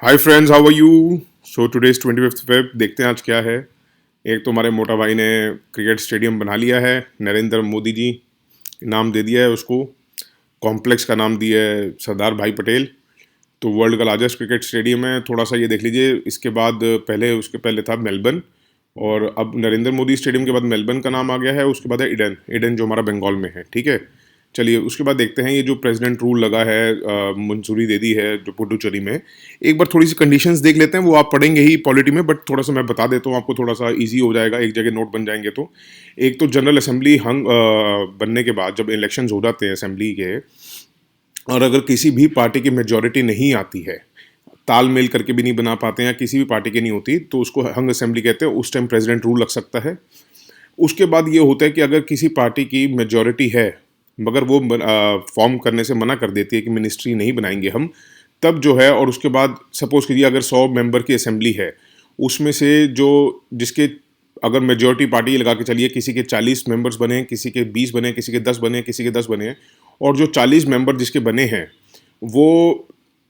Hi friends, how are you? So today is 25th Feb. देखते हैं आज क्या है। एक तो हमारे मोटा भाई ने क्रिकेट स्टेडियम बना लिया है। नरेंद्र मोदी जी नाम दे दिया है उसको। कॉम्प्लेक्स का नाम दिया है सरदार भाई पटेल। तो वर्ल्ड का लार्जेस्ट क्रिकेट स्टेडियम है। थोड़ा सा ये देख लीजिए। इसके बाद उसके पहले था मेलबर्न, और अब नरेंद्र मोदी स्टेडियम के बाद मेलबर्न का नाम आ गया है। उसके बाद है ईडन। ईडन जो हमारा बंगाल में है, ठीक है। चलिए उसके बाद देखते हैं ये जो प्रेसिडेंट रूल लगा है, मंजूरी दे दी है जो पुडुचेरी में। एक बार थोड़ी सी कंडीशंस देख लेते हैं, वो आप पढ़ेंगे ही पॉलिटी में, बट थोड़ा सा मैं बता देता हूँ आपको, थोड़ा सा इजी हो जाएगा, एक जगह नोट बन जाएंगे तो। एक तो जनरल असेंबली हंग बनने के बाद जब इलेक्शंस हो जाते हैं असेंबली के, और अगर किसी भी पार्टी की मेजोरिटी नहीं आती है, तालमेल करके भी नहीं बना पाते हैं या किसी भी पार्टी की नहीं होती, तो उसको हंग असेंबली कहते हैं। उस टाइम प्रेसिडेंट रूल लग सकता है। उसके बाद ये होता है कि अगर किसी पार्टी की मेजोरिटी है मगर वो फॉर्म करने से मना कर देती है कि मिनिस्ट्री नहीं बनाएंगे हम, तब जो है, और उसके बाद सपोज कीजिए अगर 100 मेंबर की असेंबली है, उसमें से जो जिसके अगर मेजोरिटी पार्टी लगा के चलिए, किसी के 40 मेंबर्स बने, किसी के 20 बने, किसी के 10 बने, किसी के 10 बने, और जो 40 मेंबर जिसके बने हैं वो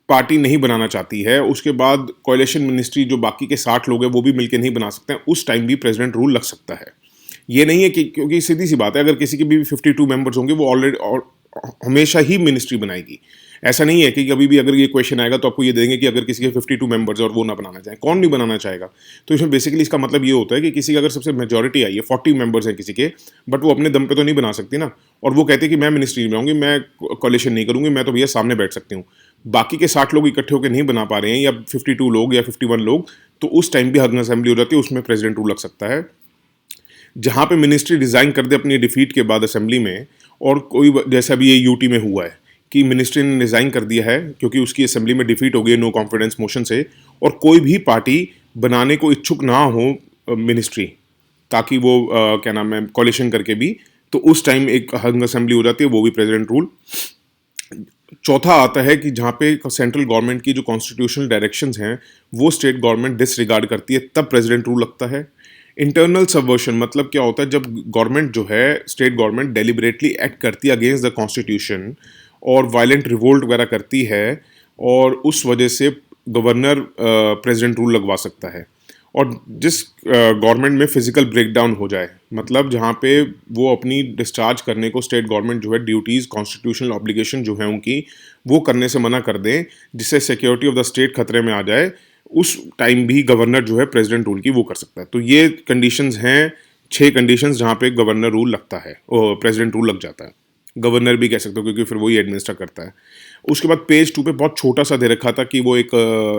पार्टी नहीं बनाना चाहती है, उसके बाद कोalition मिनिस्ट्री जो बाकी के 60 लोग हैं वो भी मिलकर नहीं बना सकते हैं, उस टाइम भी प्रेसिडेंट रूल लग सकता है। ये नहीं है कि, क्योंकि सीधी सी बात है, अगर किसी के भी 52 मेंबर्स होंगे वो ऑलरेडी और हमेशा ही मिनिस्ट्री बनाएगी। ऐसा नहीं है कि कभी भी अगर ये क्वेश्चन आएगा तो आपको ये देंगे कि अगर किसी के 52 मेंबर्स और वो ना बनाना चाहें, कौन नहीं बनाना चाहेगा। तो इसमें बेसिकली इसका मतलब ये होता है कि किसी की अगर सबसे मेजोरिटी आई है, 40 मेंबर्स हैं किसी के, बट वो अपने दम पे तो नहीं बना सकती ना, और वो कहते हैं कि मैं मिनिस्ट्री में बनाऊंगी, मैं कोलिशन नहीं करूंगी, मैं तो भैया सामने बैठ सकती हूँ। बाकी के 60 लोग इकट्ठे होकर नहीं बना पा रहे हैं, या 52 लोग या 51 लोग, तो उस टाइम भी हंग असेंबली हो जाती है, उसमें प्रेसिडेंट रूल लग सकता है। जहां पे मिनिस्ट्री रिजाइन कर दे अपनी डिफीट के बाद असेंबली में, और कोई जैसा भी ये यूटी में हुआ है कि मिनिस्ट्री ने रिजाइन कर दिया है क्योंकि उसकी असेंबली में डिफीट हो गई नो कॉन्फिडेंस मोशन से, और कोई भी पार्टी बनाने को इच्छुक ना हो मिनिस्ट्री, ताकि वो क्या नाम है कोलिशन करके भी, तो उस टाइम एक हंग असेंबली हो जाती है, वो भी प्रेसिडेंट रूल। चौथा आता है कि जहाँ पे सेंट्रल गवर्नमेंट की जो कॉन्स्टिट्यूशनल डायरेक्शंस हैं वो स्टेट गवर्नमेंट डिसरिगार्ड करती है, तब प्रेसिडेंट रूल लगता है। इंटरनल सबवर्शन मतलब क्या होता है, जब गवर्नमेंट जो है, स्टेट गवर्नमेंट डेलिबरेटली एक्ट करती है अगेंस्ट द कॉन्स्टिट्यूशन और वायलेंट रिवोल्ट वगैरह करती है, और उस वजह से गवर्नर प्रेसिडेंट रूल लगवा सकता है। और जिस गवर्नमेंट में फिजिकल ब्रेकडाउन हो जाए, मतलब जहाँ पे वो अपनी डिस्चार्ज करने को स्टेट गवर्नमेंट जो है ड्यूटीज़, कॉन्स्टिट्यूशनल ऑब्लिगेशन जो है उनकी, वो करने से मना कर दें, जिससे सिक्योरिटी ऑफ द स्टेट खतरे में आ जाए, उस टाइम भी गवर्नर जो है प्रेसिडेंट रूल की वो कर सकता है। तो ये कंडीशंस हैं, 6 कंडीशंस जहाँ पे गवर्नर रूल लगता है, प्रेसिडेंट रूल लग जाता है। गवर्नर भी कह सकते हो क्योंकि फिर वही एडमिनिस्टर करता है। उसके बाद पेज 2 पे बहुत छोटा सा दे रखा था कि वो एक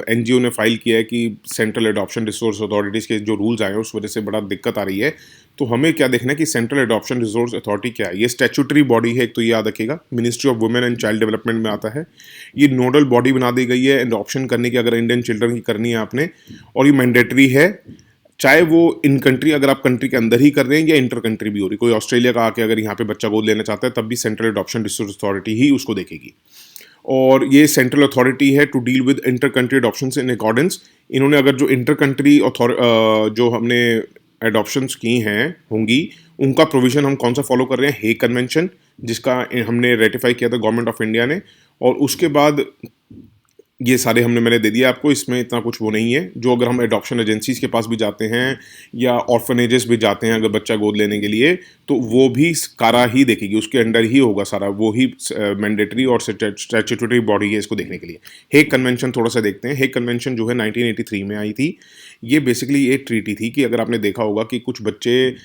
एनजीओ ने फाइल किया है कि सेंट्रल एडॉप्शन रिसोर्स अथॉरिटीज़ के जो रूल्स आए हैं उस वजह से बड़ा दिक्कत आ रही है। तो हमें क्या देखना है कि सेंट्रल एडॉप्शन रिसोर्स अथॉरिटी क्या है। ये स्टैट्यूटरी बॉडी है, एक तो ये याद रखिएगा, ministry of women and child development में आता है। ये नोडल बॉडी बना दी गई है एडॉप्शन करने की, अगर इंडियन चिल्ड्रन की करनी है आपने, और ये मैंडेटरी है, चाहे वो इन कंट्री, अगर आप कंट्री के अंदर ही कर रहे हैं या इंटर कंट्री भी हो रही, कोई ऑस्ट्रेलिया का आके अगर यहाँ पे बच्चा गोद लेना चाहता है तब भी सेंट्रल एडॉप्शन रिसोर्स अथॉरिटी ही उसको देखेगी। और ये सेंट्रल अथॉरिटी है to deal with inter country adoption in accordance. इन्होंने अगर जो इंटर कंट्री जो हमने एडॉप्शंस की हैं होंगी, उनका प्रोविजन हम कौन सा फॉलो कर रहे हैं, हेग कन्वेंशन, जिसका हमने रेटिफाई किया था गवर्नमेंट ऑफ इंडिया ने। और उसके बाद ये सारे मैंने दे दिया आपको, इसमें इतना कुछ वो नहीं है। जो अगर हम एडॉप्शन एजेंसीज के पास भी जाते हैं या ऑर्फनेजेस भी जाते हैं अगर बच्चा गोद लेने के लिए, तो वो भी कारा ही देखेगी, उसके अंडर ही होगा सारा, वो ही मैंडेटरी और स्टैट्यूटरी बॉडी है इसको देखने के लिए। हेग कन्वेंशन थोड़ा सा देखते हैं। हेग कन्वेंशन जो है 1983 में आई थी। ये बेसिकली एक ट्रीटी थी कि अगर आपने देखा होगा कि कुछ बच्चे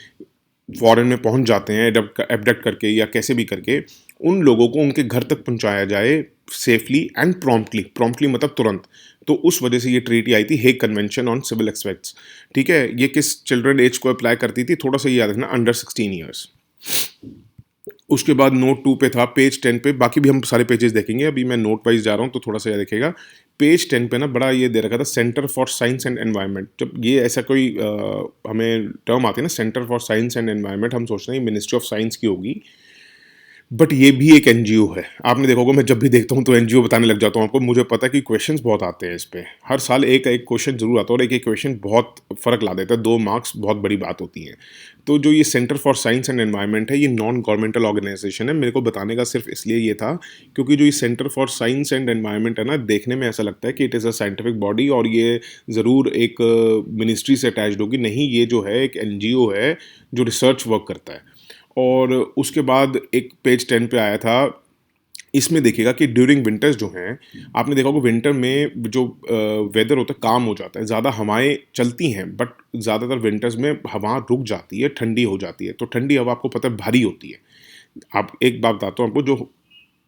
फॉरेन में पहुंच जाते हैं एबडक्ट करके या कैसे भी करके, उन लोगों को उनके घर तक पहुंचाया जाए सेफली एंड प्रॉम्प्टली। प्रॉम्प्टली मतलब तुरंत। तो उस वजह से ये ट्रीटी आई थी, Hague convention on civil expects. ठीक है, ये किस चिल्ड्रन एज को अप्लाई करती थी, थोड़ा सा याद रखना, अंडर 16 ईयर्स। उसके बाद नोट 2 पे था, पेज 10 पे, बाकी भी हम सारे पेजेस देखेंगे, अभी मैं नोट वाइज जा रहा हूँ तो थोड़ा सा याद रखेगा। पेज 10 पे ना बड़ा ये दे रखा था, centre for science and environment. जब ये ऐसा कोई हमें टर्म आती है ना, centre for science and environment, हम सोचते हैं मिनिस्ट्री ऑफ साइंस की होगी, बट ये भी एक एनजीओ है। आपने देखा होगा मैं जब भी देखता हूँ तो एनजीओ बताने लग जाता हूँ आपको। मुझे पता है कि क्वेश्चंस बहुत आते हैं इस पे, हर साल एक एक क्वेश्चन जरूर आता है और एक एक क्वेश्चन बहुत फ़र्क ला देता है, 2 मार्क्स बहुत बड़ी बात होती है। तो जो ये centre for science and environment है, ये नॉन गवर्नमेंटल ऑर्गेनाइजेशन है। मेरे को बताने का सिर्फ इसलिए ये था क्योंकि जो ये centre for science and environment है ना, देखने में ऐसा लगता है कि it is a scientific body और ये ज़रूर एक मिनिस्ट्री से अटैच्ड होगी। नहीं, ये जो है एक एनजीओ है जो रिसर्च वर्क करता है। और उसके बाद एक पेज 10 पे आया था, इसमें देखिएगा कि ड्यूरिंग विंटर्स जो हैं, आपने देखा होगा विंटर में जो वेदर होता है काम हो जाता है, ज़्यादा हवाएं चलती हैं, बट ज़्यादातर विंटर्स में हवा रुक जाती है, ठंडी हो जाती है। तो ठंडी हवा आपको पता है भारी होती है। आप एक बात बताता हूँ आपको, जो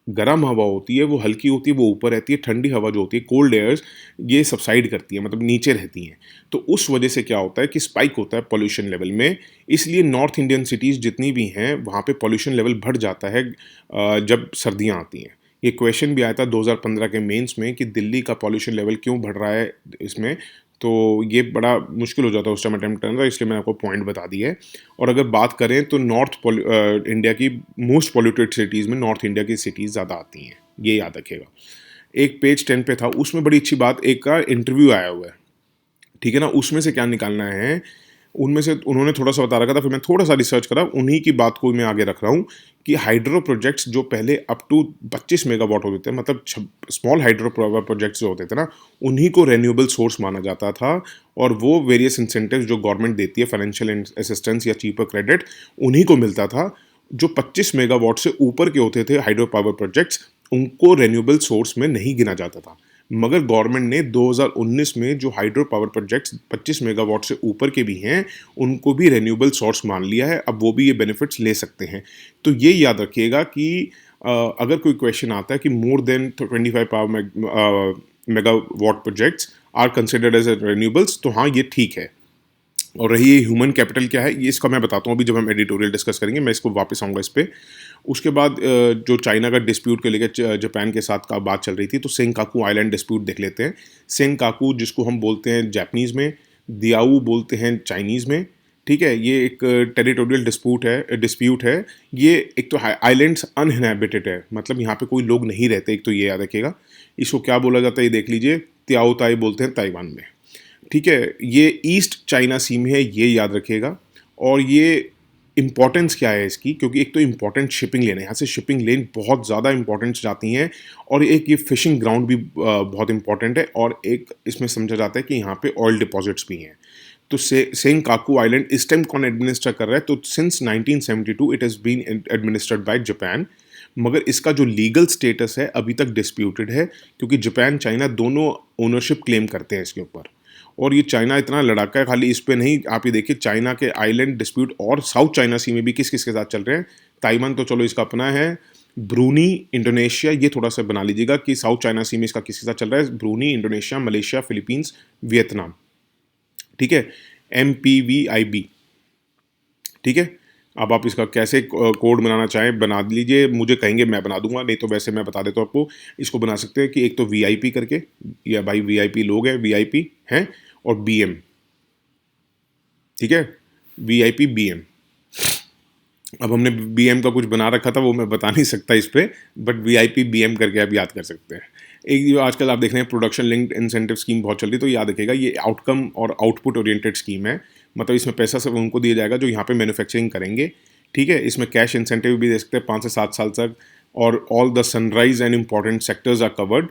गर्म हवा होती है वो हल्की होती है, वो ऊपर रहती है। ठंडी हवा जो होती है, कोल्ड एयर्स, ये सबसाइड करती है, मतलब नीचे रहती हैं। तो उस वजह से क्या होता है कि स्पाइक होता है पॉल्यूशन लेवल में। इसलिए नॉर्थ इंडियन सिटीज़ जितनी भी हैं वहाँ पे पॉल्यूशन लेवल बढ़ जाता है जब सर्दियाँ आती हैं। ये क्वेश्चन भी आया था 2015 के मेंस में कि दिल्ली का पॉल्यूशन लेवल क्यों बढ़ रहा है इसमें। तो ये बड़ा मुश्किल हो जाता है उस टाइम अटेम्प्ट करना, इसलिए मैंने आपको पॉइंट बता दिया है। और अगर बात करें तो इंडिया की मोस्ट पॉल्यूटेड सिटीज़ में नॉर्थ इंडिया की सिटीज़ ज़्यादा आती हैं, ये याद रखिएगा। एक पेज 10 पे था, उसमें बड़ी अच्छी बात, एक का इंटरव्यू आया हुआ है, ठीक है ना। उसमें से क्या निकालना है, उनमें से उन्होंने थोड़ा सा बता रखा था, फिर मैं थोड़ा सा रिसर्च करा, उन्हीं की बात को मैं आगे रख रहा हूँ कि हाइड्रो प्रोजेक्ट्स जो पहले अप टू 25 मेगावाट होते थे, मतलब स्मॉल हाइड्रो पावर प्रोजेक्ट्स जो होते थे ना, उन्हीं को रेन्यूएबल सोर्स माना जाता था। और वो वेरियस इंसेंटिव्स जो गवर्नमेंट देती है, फाइनेंशियल असिस्टेंस या चीपर क्रेडिट, उन्हीं को मिलता था। जो 25 मेगावाट से ऊपर के होते थे हाइड्रो पावर प्रोजेक्ट्स, उनको रेन्यूएबल सोर्स में नहीं गिना जाता था। मगर गवर्नमेंट ने 2019 में जो हाइड्रो पावर प्रोजेक्ट्स 25 मेगावाट से ऊपर के भी हैं, उनको भी रेन्यूएबल सोर्स मान लिया है। अब वो भी ये बेनिफिट्स ले सकते हैं। तो ये याद रखिएगा कि अगर कोई क्वेश्चन आता है कि more than 25 power megawatt projects are considered as renewables, तो हाँ, ये ठीक है। और रही ये ह्यूमन कैपिटल क्या है, ये इसका मैं बताता हूँ अभी जब हम एडिटोरियल डिस्कस करेंगे, मैं इसको वापस आऊँगा इस पे। उसके बाद जो चाइना का डिस्प्यूट को लेकर जापान के साथ का बात चल रही थी, तो सेंकाकू आइलैंड डिस्प्यूट देख लेते हैं। सेंकाकू, जिसको हम बोलते हैं जापानीज़ में, दियाऊ बोलते हैं चाइनीज़ में, ठीक है। ये एक टेरिटोरियल डिस्प्यूट है। ये एक तो आइलैंड्स अनइनहैबिटेड है, मतलब यहाँ पे कोई लोग नहीं रहते, एक तो ये याद रखिएगा। इसको क्या बोला जाता है ये देख लीजिए, त्याओ ताई बोलते हैं ताइवान में, ठीक है। ये ईस्ट चाइना सी में है, ये याद रखिएगा। और ये इंपॉर्टेंस क्या है इसकी, क्योंकि एक तो इंपॉर्टेंट शिपिंग लेन है, यहाँ से शिपिंग लेन बहुत ज़्यादा इंपॉर्टेंट जाती हैं। और एक ये फिशिंग ग्राउंड भी बहुत इंपॉर्टेंट है। और एक इसमें समझा जाता है कि यहाँ पे ऑयल डिपॉजिट्स भी हैं। तो सेंकाकू आइलैंड इस टाइम कौन एडमिनिस्टर कर रहा है, तो since 1972 it has been administered by Japan. मगर इसका जो लीगल स्टेटस है अभी तक डिस्प्यूटेड है, क्योंकि जापान चाइना दोनों ओनरशिप क्लेम करते हैं इसके ऊपर। और ये चाइना इतना लड़ाका है, खाली इस पे नहीं, आप ये देखिए चाइना के आइलैंड डिस्प्यूट और साउथ चाइना सी में भी किस किस के साथ चल रहे हैं। ताइवान तो चलो इसका अपना है, ब्रूनी, इंडोनेशिया, ये थोड़ा सा बना लीजिएगा कि साउथ चाइना सी में इसका किसके साथ चल रहा है। Bruny, Indonesia, Malaysia, Philippines, Vietnam, ठीक है। MPVIB, ठीक है। अब आप इसका कैसे कोड बनाना चाहें बना लीजिए, मुझे कहेंगे मैं बना दूंगा, नहीं तो वैसे मैं बता देता हूँ आपको। इसको बना सकते हैं कि एक तो VIP करके, या भाई VIP लोग हैं, VIP हैं, और BM, ठीक है। VIP BM। अब हमने BM का कुछ बना रखा था, वो मैं बता नहीं सकता इस पर, बट VIP BM करके आप याद कर सकते हैं। एक जो आजकल आप देख रहे हैं प्रोडक्शन लिंक्ड इंसेंटिव स्कीम बहुत चल रही है, तो याद रखिएगा ये आउटकम और आउटपुट ओरिएंटेड स्कीम है। मतलब इसमें पैसा सब उनको दिया जाएगा जो यहाँ पे मैन्युफैक्चरिंग करेंगे, ठीक है। इसमें कैश इंसेंटिव भी दे सकते हैं 5 से 7 साल तक। और all the sunrise and important sectors are covered.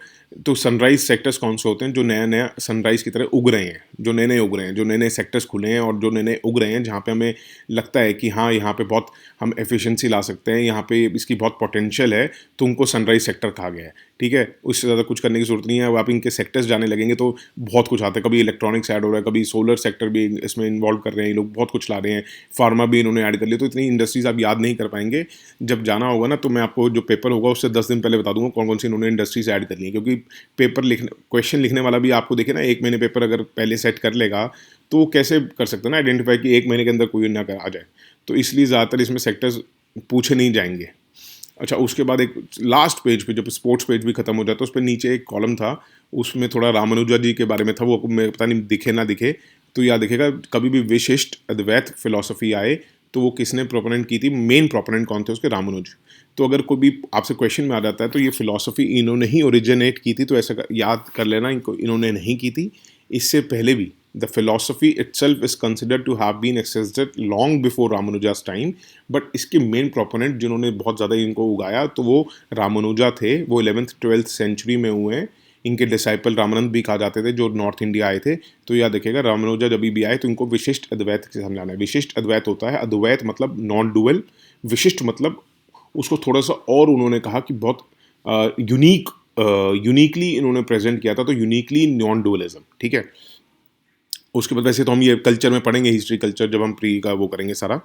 तो सनराइज सेक्टर्स कौन से होते हैं, जो नया नया सनराइज की तरह उग रहे हैं, जो नए नए उग रहे हैं, जो नए नए सेक्टर्स खुले हैं और जो नए नए उग रहे हैं, जहाँ पे हमें लगता है कि हाँ यहाँ पे बहुत हम एफिशिएंसी ला सकते हैं, यहाँ पे इसकी बहुत पोटेंशियल है, तो उनको सनराइज सेक्टर कहा गया है, ठीक है। उससे ज़्यादा कुछ करने की जरूरत नहीं है। अब आप इनके सेक्टर्स जाने लगेंगे तो बहुत कुछ आता है, कभी इलेक्ट्रॉनिक्स ऐड हो रहा है, कभी सोलर सेक्टर भी इसमें इन्वॉल्व कर रहे हैं, ये लोग बहुत कुछ ला रहे हैं, फार्मा भी इन्होंने ऐड कर लिया। तो इतनी इंडस्ट्रीज आप याद नहीं कर पाएंगे। जब जाना होगा ना, तो मैं आपको जो पेपर होगा उससे 10 दिन पहले बता दूंगा कौन कौन सी इन्होंने इंडस्ट्रीज ऐड कर ली है। क्योंकि पेपर लिखने, क्वेश्चन लिखने वाला भी आपको देखे ना, 1 महीने पेपर अगर पहले सेट कर लेगा तो वो कैसे कर सकते हैं ना आइडेंटिफाई कि 1 महीने के अंदर कोई ना आ जाए। तो इसलिए ज़्यादातर इसमें सेक्टर्स पूछे नहीं जाएंगे। अच्छा, उसके बाद एक लास्ट पेज पे, जब स्पोर्ट्स पेज भी खत्म हो जाता है, उस पर नीचे एक कॉलम था, उसमें थोड़ा रामानुजा जी के बारे में था। वो मैं पता नहीं दिखे ना दिखे, तो याद दिखेगा, कभी भी विशिष्ट अद्वैत फिलॉसफी आए तो वो किसने प्रोपोनेंट की थी, मेन प्रोपोनेंट कौन थे उसके, रामानुज। तो अगर कोई भी आपसे क्वेश्चन में आ जाता है तो ये फिलॉसफी इन्होंने ही ओरिजिनेट की थी, तो ऐसा याद कर लेना, इनको इन्होंने नहीं की थी, इससे पहले भी the philosophy itself is considered to have been existed long before Ramanuja's time, but इसके मेन प्रोपोनेंट जिन्होंने बहुत ज़्यादा इनको उगाया तो वो रामानुजा थे। वो 11th-12th सेंचुरी में हुए हैं। इनके डिसाइपल रामानंद भी कहा जाते थे, जो नॉर्थ इंडिया आए थे। तो याद रखिएगा, रामानुजा जब भी आए तो इनको विशिष्ट अद्वैत से समझाना है। विशिष्ट अद्वैत होता है, अद्वैत मतलब नॉन डुअल, विशिष्ट मतलब उसको थोड़ा सा और उन्होंने कहा कि बहुत यूनिकली इन्होंने प्रेजेंट किया था, तो यूनिकली नॉन डुअलिज्म, ठीक है। उसके बाद वैसे तो हम ये कल्चर में पढ़ेंगे, हिस्ट्री कल्चर, जब हम प्री का वो करेंगे सारा।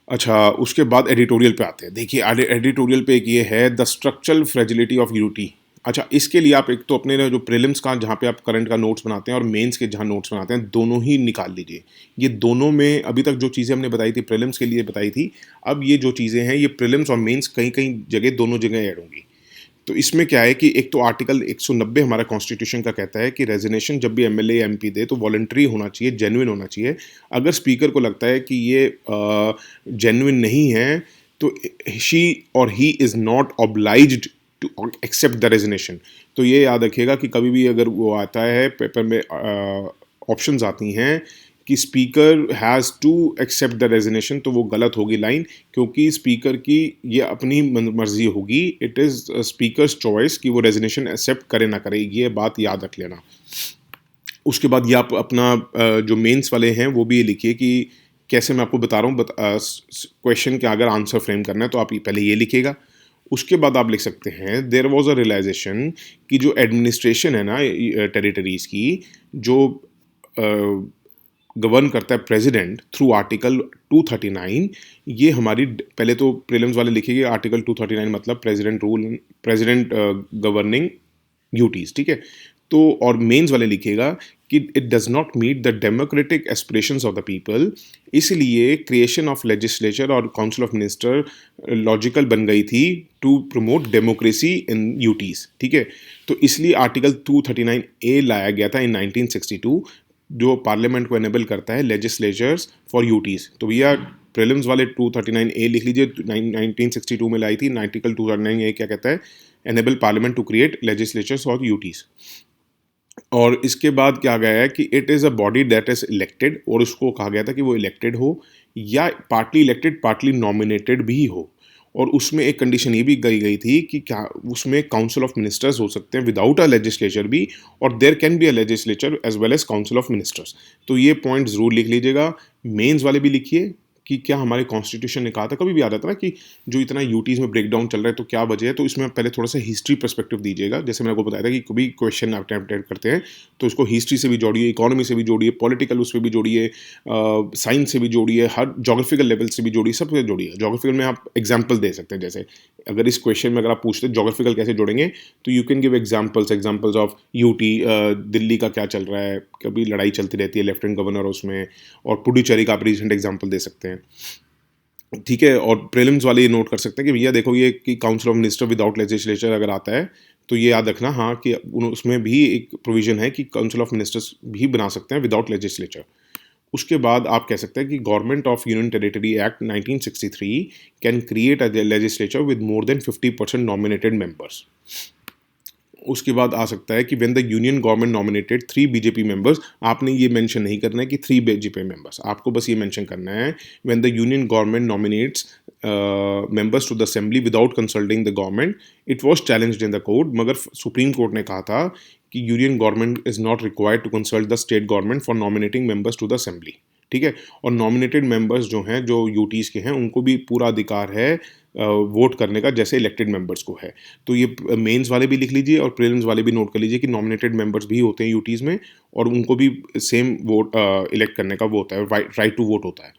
अच्छा, उसके बाद एडिटोरियल पे आते हैं। देखिए एडिटोरियल पे एक ये है, the structural fragility of UT. अच्छा, इसके लिए आप एक तो अपने जो प्रीलिम्स का जहाँ पे आप करंट का नोट्स बनाते हैं और मेंस के जहाँ नोट्स बनाते हैं, दोनों ही निकाल लीजिए। ये दोनों में अभी तक जो चीज़ें हमने बताई थी प्रीलिम्स के लिए बताई थी, अब ये जो चीज़ें हैं ये प्रीलिम्स और मेंस कहीं कहीं जगह दोनों जगह ऐड होंगी। तो इसमें क्या है कि एक तो आर्टिकल 190 हमारा कॉन्स्टिट्यूशन का कहता है कि रेजिग्नेशन जब भी एमएलए या एमपी दे तो वॉलंटरी होना चाहिए, जेन्युइन होना चाहिए। अगर स्पीकर को लगता है कि ये जेन्युइन नहीं है तो शी और he is not obliged to accept the resignation. तो ये याद रखिएगा कि कभी भी अगर वो आता है पेपर में ऑप्शंस आती हैं कि speaker has to accept the resignation, तो वो गलत होगी लाइन, क्योंकि स्पीकर की ये अपनी मर्जी होगी। इट इज़ स्पीकर्स चॉइस कि वो रेजिग्नेशन एक्सेप्ट करे ना करे, ये बात याद रख लेना। उसके बाद ये आप अपना जो मेंस वाले हैं वो भी ये लिखिए कि कैसे मैं आपको बता रहा हूँ, क्वेश्चन के अगर आंसर फ्रेम करना है तो आप पहले ये लिखिएगा। उसके बाद आप लिख सकते हैं, देयर वॉज अ रियलाइजेशन कि जो एडमिनिस्ट्रेशन है ना टेरिटरीज़ की, जो गवर्न करता है प्रेसिडेंट थ्रू आर्टिकल 239, ये हमारी पहले तो प्रीलिम्स वाले लिखेंगे आर्टिकल 239 मतलब president rule, president governing duties, ठीक है। तो और मेंस वाले लिखेगा कि it does not meet the democratic aspirations of the people, इसलिए क्रिएशन ऑफ लेजिस्लेचर और काउंसिल ऑफ मिनिस्टर लॉजिकल बन गई थी to promote democracy in UTs, ठीक है। तो इसलिए आर्टिकल 239A लाया गया था इन 1962, जो पार्लियामेंट को एनेबल करता है लेजिस्लेचर्स फॉर यूटीज। तो भैया प्रीलिम्स वाले 239A लिख लीजिए, 1962 में लाई थी। आर्टिकल 239A क्या कहता है, enable parliament to create legislatures for UTs. और इसके बाद क्या गया है कि it is a body that is elected, और उसको कहा गया था कि वो इलेक्टेड हो या पार्टली इलेक्टेड पार्टली नॉमिनेटेड भी हो। और उसमें एक कंडीशन ये भी गई थी कि क्या उसमें काउंसिल ऑफ मिनिस्टर्स हो सकते हैं विदाउट अ लेजिस्लेचर भी, और there can be a legislature as well as council of ministers. तो ये पॉइंट ज़रूर लिख लीजिएगा। मेंस वाले भी लिखिए कि क्या हमारे कॉन्स्टिट्यूशन ने कहा था, कभी भी आ जाता ना कि जो इतना यूटीज में ब्रेकडाउन चल रहा है तो क्या वजह है, तो इसमें पहले थोड़ा सा हिस्ट्री पर्सपेक्टिव दीजिएगा। जैसे मैंने आपको बताया था कि कभी क्वेश्चन अटेम्प्ट करते हैं तो उसको हिस्ट्री से भी जोड़िए, इकोनॉमी से भी जोड़िए, पॉलिटिकल उस पर भी जोड़िए, साइंस से भी जोड़िए, हर जोग्राफिकल लेवल से भी जोड़िए, सब से जोड़िए। जोग्राफिकल में आप एग्जाम्पल दे सकते हैं, जैसे अगर इस क्वेश्चन में अगर आप पूछते हैं जोग्राफिकल कैसे जोड़ेंगे तो you can give examples of UT, Delhi का क्या चल रहा है, कभी लड़ाई चलती रहती है लेफ्टिनेंट गवर्नर उसमें, और पुडुचेरी का आप रिसेंट एग्जाम्पल दे सकते हैं, ठीक है। और प्रीलिम्स वाले ये नोट कर सकते हैं कि भैया देखो ये कि council of minister without legislature अगर आता है तो ये याद रखना, हाँ, कि उसमें भी एक प्रोविजन है कि काउंसिल ऑफ मिनिस्टर्स भी बना सकते हैं विदाउट लेजिस्लेचर। उसके बाद आप कह सकते हैं कि government of union territory act 1963 can create a legislature with more than 50% nominated members. उसके बाद आ सकता है कि when the union government nominated 3 BJP members, आपने ये मेंशन नहीं करना है कि 3 बीजेपी मेंबर्स, आपको बस ये मेंशन करना है when the union government nominates members to the assembly without consulting the government, it was challenged in the court, मगर सुप्रीम कोर्ट ने कहा था कि union government is not required to consult the state government for nominating members to the assembly, ठीक है। और nominated members जो हैं, जो यूटीज के हैं, उनको भी पूरा अधिकार है वोट करने का जैसे इलेक्टेड मेंबर्स को है। तो ये मेंस वाले भी लिख लीजिए और प्रीलिम्स वाले भी नोट कर लीजिए कि नॉमिनेटेड मेंबर्स भी होते हैं यूटीज में, और उनको भी सेम वोट इलेक्ट करने का वो होता है, राइट टू वोट होता है।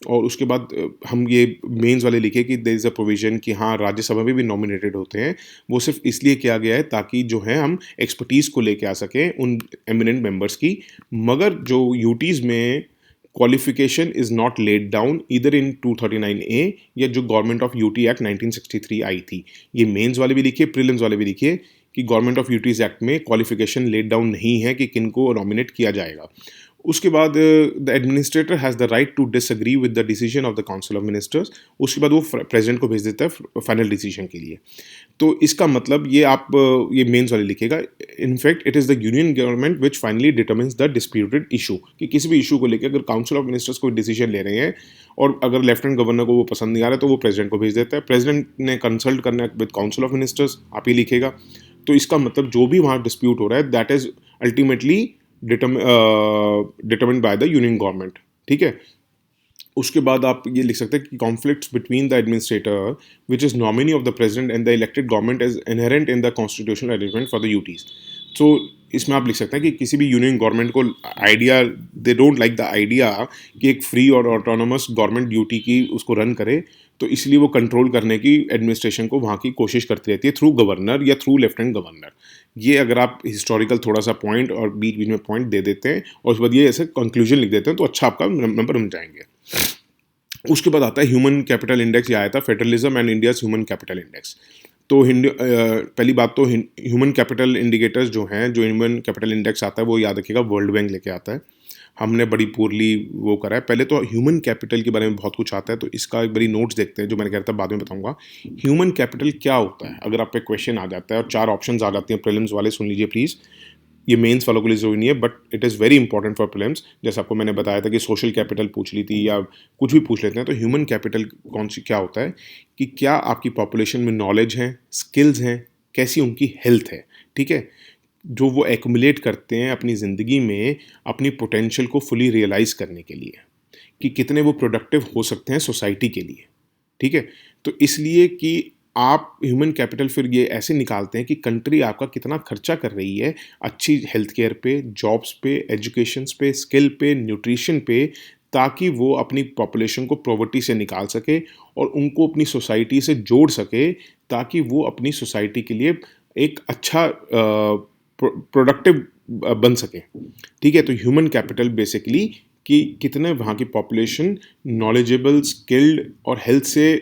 और उसके बाद हम ये मेंस वाले लिखे कि देयर इज़ अ प्रोविजन कि हाँ, राज्यसभा में भी नॉमिनेटेड होते हैं। वो सिर्फ इसलिए किया गया है ताकि जो है हम एक्सपर्टीज़ को लेके आ सकें उन एमिनेंट मेंबर्स की, मगर जो यूटीज़ में qualification is not laid down इधर इन 239A या जो गवर्नमेंट ऑफ यूटी एक्ट 1963 आई थी। ये मेंस वाले भी लिखिए, प्रीलिम्स वाले भी लिखिए कि गवर्नमेंट ऑफ यूटीज एक्ट में क्वालिफिकेशन लेड डाउन नहीं है कि किन को नॉमिनेट किया जाएगा। उसके बाद the administrator has the right to disagree with the decision of the council of ministers. उसके बाद वो प्रेसिडेंट को भेज देता है फाइनल डिसीजन के लिए। तो इसका मतलब ये आप ये मेंस वाले लिखेगा, in fact it is the union government which finally determines the disputed issue, कि किसी भी इशू को लेकर अगर काउंसिल ऑफ मिनिस्टर्स कोई डिसीजन ले रहे हैं और अगर लेफ्टिनेंट गवर्नर को वो पसंद नहीं आ रहा है तो वो प्रेसिडेंट को भेज देता है। प्रेसिडेंट ने कंसल्ट करना है विद काउंसिल ऑफ मिनिस्टर्स, आप ही लिखेगा। तो इसका मतलब जो भी वहाँ डिस्प्यूट हो रहा है that is ultimately determined by the union government, ठीक है। उसके बाद आप ये लिख सकते हैं कि conflicts between the administrator which is nominee of the president and the elected government is inherent in the constitutional arrangement for the UTs. So इसमें आप लिख सकते हैं कि किसी भी यूनियन गवर्नमेंट को idea, they don't like the idea कि एक फ्री और ऑटोनोमस गवर्नमेंट ड्यूटी की उसको रन करे, तो इसलिए वो कंट्रोल करने की एडमिनिस्ट्रेशन को वहाँ की कोशिश करती रहती है थ्रू गवर्नर या थ्रू लेफ्टिनेंट गवर्नर। ये अगर आप हिस्टोरिकल थोड़ा सा पॉइंट और बीच बीच में पॉइंट दे देते हैं और उसके बाद ये ऐसे कंक्लूजन लिख देते हैं तो अच्छा आपका नंबर बन जाएंगे। उसके बाद आता है ह्यूमन कैपिटल इंडेक्स, ये आया था federalism and India's human capital index. तो पहली बात तो ह्यूमन कैपिटल इंडिकेटर्स जो हैं, जो ह्यूमन कैपिटल इंडेक्स आता है वो याद रखिएगा वर्ल्ड बैंक लेके आता है, हमने बड़ी पुअरली वो करा है। पहले तो ह्यूमन कैपिटल के बारे में बहुत कुछ आता है, तो इसका एक बड़ी नोट्स देखते हैं जो मैंने कहा था, बाद में बताऊंगा ह्यूमन कैपिटल क्या होता है। अगर आप पे क्वेश्चन आ जाता है और 4 ऑप्शंस आ जाती हैं, प्रीलिम्स वाले सुन लीजिए प्लीज़, ये मेंस वालों के लिए जरूरी नहीं है but it is very important for prelims. जैसे आपको मैंने बताया था कि सोशल कैपिटल पूछ ली थी या कुछ भी पूछ लेते हैं, तो ह्यूमन कैपिटल कौन सी क्या होता है कि क्या आपकी पॉपुलेशन में नॉलेज है, स्किल्स हैं, कैसी उनकी हेल्थ है, ठीक है, जो वो एक्युमुलेट करते हैं अपनी ज़िंदगी में अपनी पोटेंशियल को फुली रियलाइज़ करने के लिए, कि कितने वो प्रोडक्टिव हो सकते हैं सोसाइटी के लिए, ठीक है। तो इसलिए कि आप ह्यूमन कैपिटल फिर ये ऐसे निकालते हैं कि कंट्री आपका कितना खर्चा कर रही है अच्छी हेल्थ केयर पे, जॉब्स पे, एजुकेशन पे, स्किल पे, न्यूट्रिशन पे, ताकि वो अपनी पॉपुलेशन को पॉवर्टी से निकाल सके और उनको अपनी सोसाइटी से जोड़ सके, ताकि वो अपनी सोसाइटी के लिए एक अच्छा प्रोडक्टिव बन सके, ठीक है। तो ह्यूमन कैपिटल बेसिकली कि कितने वहाँ की पॉपुलेशन नॉलेजेबल, स्किल्ड और हेल्थ से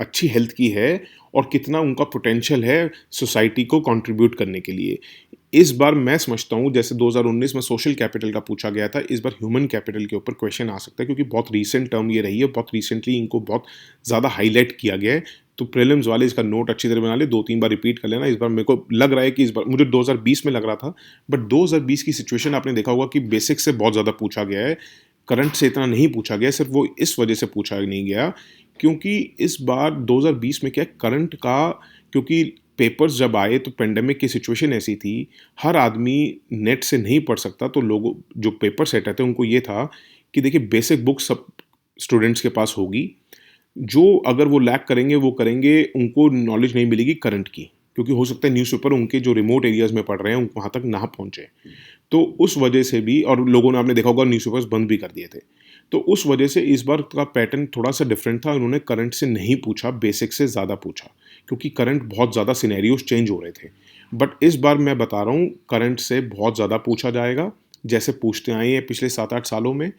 अच्छी हेल्थ की है और कितना उनका पोटेंशियल है सोसाइटी को कंट्रीब्यूट करने के लिए। इस बार मैं समझता हूँ जैसे 2019 में सोशल कैपिटल का पूछा गया था, इस बार ह्यूमन कैपिटल के ऊपर क्वेश्चन आ सकता है, क्योंकि बहुत रीसेंट टर्म ये रही है, बहुत रिसेंटली इनको बहुत ज़्यादा हाईलाइट किया गया है। तो प्रीलिम्स वाले इसका नोट अच्छी तरह बना ले, 2-3 बार रिपीट कर लेना। इस बार मेरे को लग रहा है कि इस बार, मुझे 2020 में लग रहा था, बट 2020 की सिचुएशन आपने देखा होगा कि बेसिक से बहुत ज़्यादा पूछा गया है, करंट से इतना नहीं पूछा गया। सिर्फ वो इस वजह से पूछा नहीं गया क्योंकि इस बार 2020 में क्या करंट का, क्योंकि पेपर्स जब आए तो पेंडेमिक की सिचुएशन ऐसी थी, हर आदमी नेट से नहीं पढ़ सकता, तो लोगों जो पेपर सेटर थे उनको ये था कि देखिए बेसिक बुक सब स्टूडेंट्स के पास होगी, जो अगर वो लैक करेंगे वो करेंगे, उनको नॉलेज नहीं मिलेगी करंट की, क्योंकि हो सकता है न्यूज़पेपर उनके जो रिमोट एरियाज़ में पढ़ रहे हैं वहाँ तक ना पहुँचे। तो उस वजह से भी, और लोगों ने आपने देखा होगा न्यूज़पेपर्स बंद भी कर दिए थे, तो उस वजह से इस बार का पैटर्न थोड़ा सा डिफरेंट था। उन्होंने करंट से नहीं पूछा, बेसिक से ज़्यादा पूछा, क्योंकि करंट बहुत ज़्यादा सिनेरियोज चेंज हो रहे थे। बट इस बार मैं बता रहा हूँ करंट से बहुत ज़्यादा पूछा जाएगा, जैसे पूछते आए हैं पिछले 7-8 सालों में।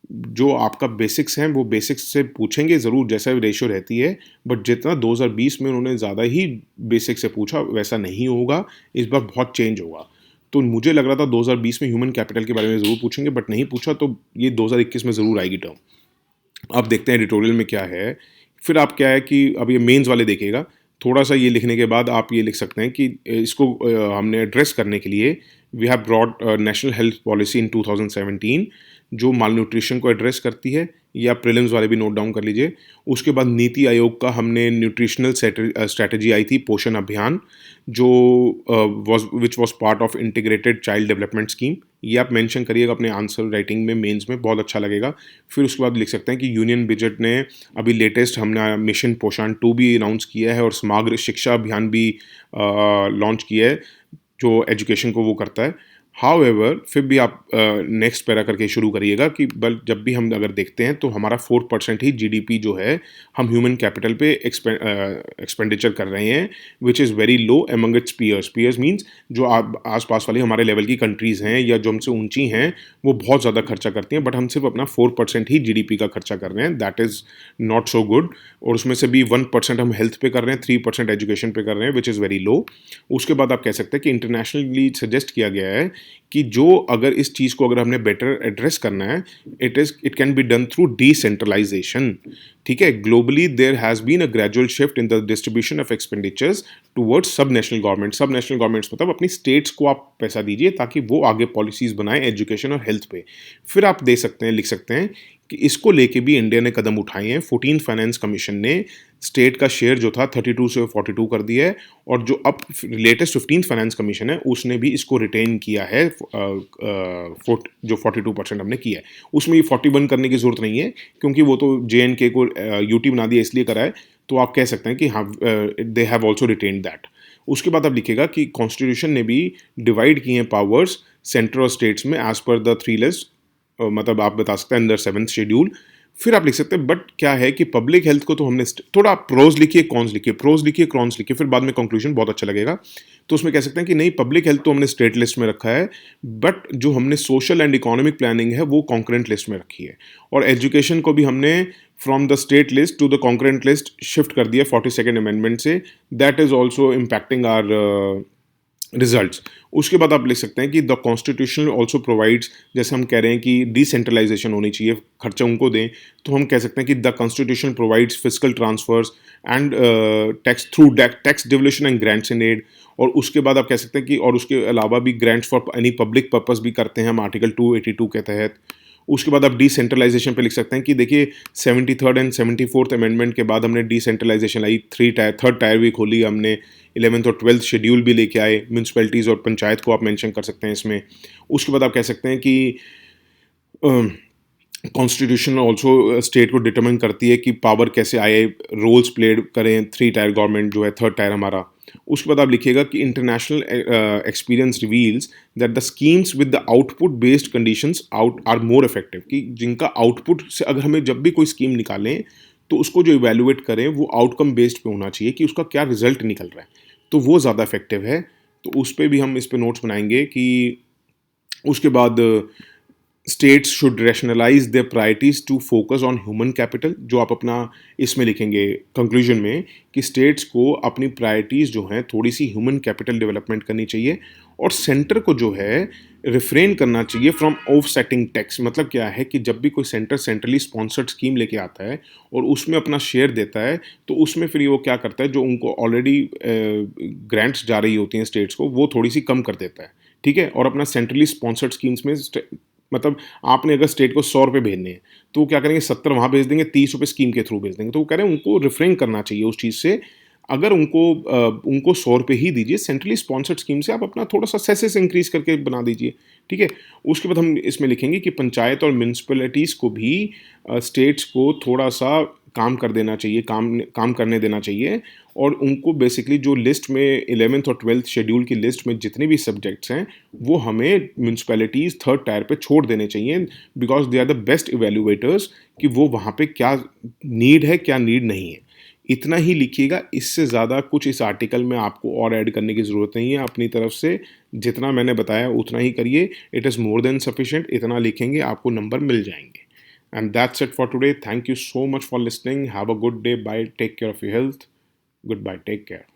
जो आपका बेसिक्स हैं वो बेसिक्स से पूछेंगे ज़रूर, जैसा रेशियो रहती है, बट जितना 2020 में उन्होंने ज़्यादा ही बेसिक से पूछा वैसा नहीं होगा, इस बार बहुत चेंज होगा। तो मुझे लग रहा था 2020 में ह्यूमन कैपिटल के बारे में ज़रूर पूछेंगे, बट नहीं पूछा, तो ये 2021 में ज़रूर आएगी टर्म। अब देखते हैं एडिटोरियल में क्या है। फिर आप क्या है कि अब ये मेंस वाले देखिएगा, थोड़ा सा ये लिखने के बाद आप ये लिख सकते हैं कि इसको हमने एड्रेस करने के लिए we have brought national health policy in 2017 जो माल न्यूट्रिशन को एड्रेस करती है, या प्रीलिम्स वाले भी नोट डाउन कर लीजिए। उसके बाद नीति आयोग का हमने न्यूट्रिशनल स्ट्रैटेजी आई थी, पोषण अभियान, जो which was part of integrated child development scheme. ये आप मेंशन करिएगा अपने आंसर राइटिंग में, मेंस में, बहुत अच्छा लगेगा। फिर उसके बाद लिख सकते हैं कि यूनियन बजट ने अभी लेटेस्ट हमने मिशन पोषण 2 भी अनाउंस किया है और समग्र शिक्षा अभियान भी लॉन्च किया है जो एजुकेशन को वो करता है। हाउएवर फिर भी आप नेक्स्ट पैरा करके शुरू करिएगा कि बल जब भी हम अगर देखते हैं तो हमारा 4% ही जीडीपी जो है हम ह्यूमन कैपिटल पे एक्सपेंडिचर कर रहे हैं, which is very low among its peers. Peers means जो आसपास वाली हमारे लेवल की कंट्रीज़ हैं या जो हमसे ऊंची हैं वो बहुत ज़्यादा खर्चा करती हैं, बट हम सिर्फ अपना 4% ही जीडीपी का खर्चा कर रहे हैं। That is not so good. और उसमें से भी 1% हम हेल्थ पे कर रहे हैं, 3% एजुकेशन पे कर रहे हैं, विच इज़ वेरी लो। उसके बाद आप कह सकते हैं कि इंटरनेशनली सजेस्ट किया गया है कि जो अगर इस चीज़ को अगर हमने बेटर एड्रेस करना है, it can be done through decentralisation. ठीक है, globally there has been a gradual shift in the distribution of expenditures towards sub national government. Sub national governments मतलब अपनी स्टेट्स को आप पैसा दीजिए ताकि वो आगे पॉलिसीज़ बनाएं एजुकेशन और हेल्थ पे। फिर आप दे सकते हैं, लिख सकते हैं कि इसको लेके भी इंडिया ने कदम उठाए हैं। 14 फाइनेंस कमीशन ने स्टेट का शेयर जो था 32 से 42 कर दिया है, और जो अब लेटेस्ट 15th फाइनेंस कमीशन है उसने भी इसको रिटेन किया है। जो 42% हमने किया है उसमें ये 41 करने की जरूरत नहीं है, क्योंकि वो तो JNK को यूटी बना दिया इसलिए करा है। तो आप कह सकते हैं कि हाँ, they have also retain that. उसके बाद आप लिखेगा कि कॉन्स्टिट्यूशन ने भी डिवाइड किए हैं पावर्स सेंटर और स्टेट्स में एज पर द 3 लिस्ट। मतलब आप बता सकते हैं अंडर 7th शेड्यूल। फिर आप लिख सकते हैं बट क्या है कि पब्लिक हेल्थ को तो हमने थोड़ा प्रोज लिखिए, कॉन्स लिखिए, प्रोज लिखिए, कॉन्स लिखिए, फिर बाद में कंक्लूजन बहुत अच्छा लगेगा। तो उसमें कह सकते हैं कि नहीं, पब्लिक हेल्थ तो हमने स्टेट लिस्ट में रखा है, बट जो हमने सोशल एंड इकोनॉमिक प्लानिंग है वो कॉन्करेंट लिस्ट में रखी है। और एजुकेशन को भी हमने from the state list to the concurrent list shift कर दिया 42nd अमेंडमेंट से। That is also impacting our results. उसके बाद आप लिख सकते हैं कि द कॉन्स्टिट्यूशन ऑल्सो प्रोवाइड्स, जैसे हम कह रहे हैं कि डिसेंट्रलाइजेशन होनी चाहिए, खर्चा उनको दें, तो हम कह सकते हैं कि the constitution provides physical transfers and tax through tax devolution and grants in aid. और उसके बाद आप कह सकते हैं कि और उसके अलावा भी grants for any public purpose भी करते हैं हम आर्टिकल 282 के तहत। उसके बाद आप डिसेंट्रलाइजेशन पे लिख सकते हैं कि देखिए 73rd एंड 74th अमेंडमेंट के बाद हमने डिसेंट्रलाइजेशन लाई, थर्ड टायर भी खोली हमने, 11th और 12th शेड्यूल भी लेके आए, म्यूनसिपैलिटीज़ और पंचायत को आप मेंशन कर सकते हैं इसमें। उसके बाद आप कह सकते हैं कि कॉन्स्टिट्यूशन ऑल्सो स्टेट को डिटरमाइन करती है कि पावर कैसे आए, रोल्स प्लेड करें 3 टायर गवर्नमेंट जो है, 3rd टायर हमारा। उसके बाद आप लिखिएगा कि international experience reveals that the schemes with the output based conditions out are more effective, कि जिनका आउटपुट से अगर हमें जब भी कोई स्कीम निकालें तो उसको जो इवेल्युएट करें वो आउटकम बेस्ड पे होना चाहिए कि उसका क्या रिजल्ट निकल रहा है, तो वो ज़्यादा इफेक्टिव है। तो उस पर भी हम इस पर नोट्स बनाएंगे कि उसके बाद states should rationalise their priorities to focus on human capital, जो आप अपना इसमें लिखेंगे कंक्लूजन में कि स्टेट्स को अपनी प्रायोरिटीज़ जो हैं थोड़ी सी ह्यूमन कैपिटल डेवलपमेंट करनी चाहिए, और सेंटर को जो है रिफ्रेन करना चाहिए फ्रॉम ऑफसेटिंग टैक्स। मतलब क्या है कि जब भी कोई सेंटर सेंट्रली स्पॉन्सर्ड स्कीम लेके आता है और उसमें अपना शेयर देता है, तो उसमें फिर वो क्या करता है, जो उनको ऑलरेडी ग्रांट्स जा रही होती हैं स्टेट्स को, वो थोड़ी सी कम कर देता है। ठीक है, और अपना सेंट्रली स्पॉन्सर्ड स्कीम्स में मतलब आपने अगर स्टेट को 100 रुपये भेजने हैं तो वो क्या करेंगे, 70 वहाँ भेज देंगे, 30 रुपये स्कीम के थ्रू भेज देंगे। तो वो कह रहे हैं उनको रिफ्रेन करना चाहिए उस चीज़ से। अगर उनको 100 रुपये ही दीजिए, सेंट्रली स्पॉन्सर्ड स्कीम से आप अपना थोड़ा सा सेसेस इंक्रीज करके बना दीजिए। ठीक है, उसके बाद हम इसमें लिखेंगे कि पंचायत और म्यूनसिपैलिटीज़ को भी स्टेट्स को थोड़ा सा काम कर देना चाहिए, काम करने देना चाहिए, और उनको बेसिकली जो लिस्ट में 11th और 12th शेड्यूल की लिस्ट में जितने भी सब्जेक्ट्स हैं वो हमें म्यूनसिपैलिटीज़ 3rd टायर पे छोड़ देने चाहिए, because they are the best evaluators कि वो वहाँ पे क्या नीड है क्या नीड नहीं है। इतना ही लिखिएगा, इससे ज़्यादा कुछ इस आर्टिकल में आपको और ऐड करने की ज़रूरत नहीं है। अपनी तरफ से जितना मैंने बताया उतना ही करिए, it is more than sufficient. इतना लिखेंगे आपको नंबर मिल जाएंगे। And that's it for today. Thank you so much for listening. Have a good day. Bye. Take care of your health. Goodbye. Take care.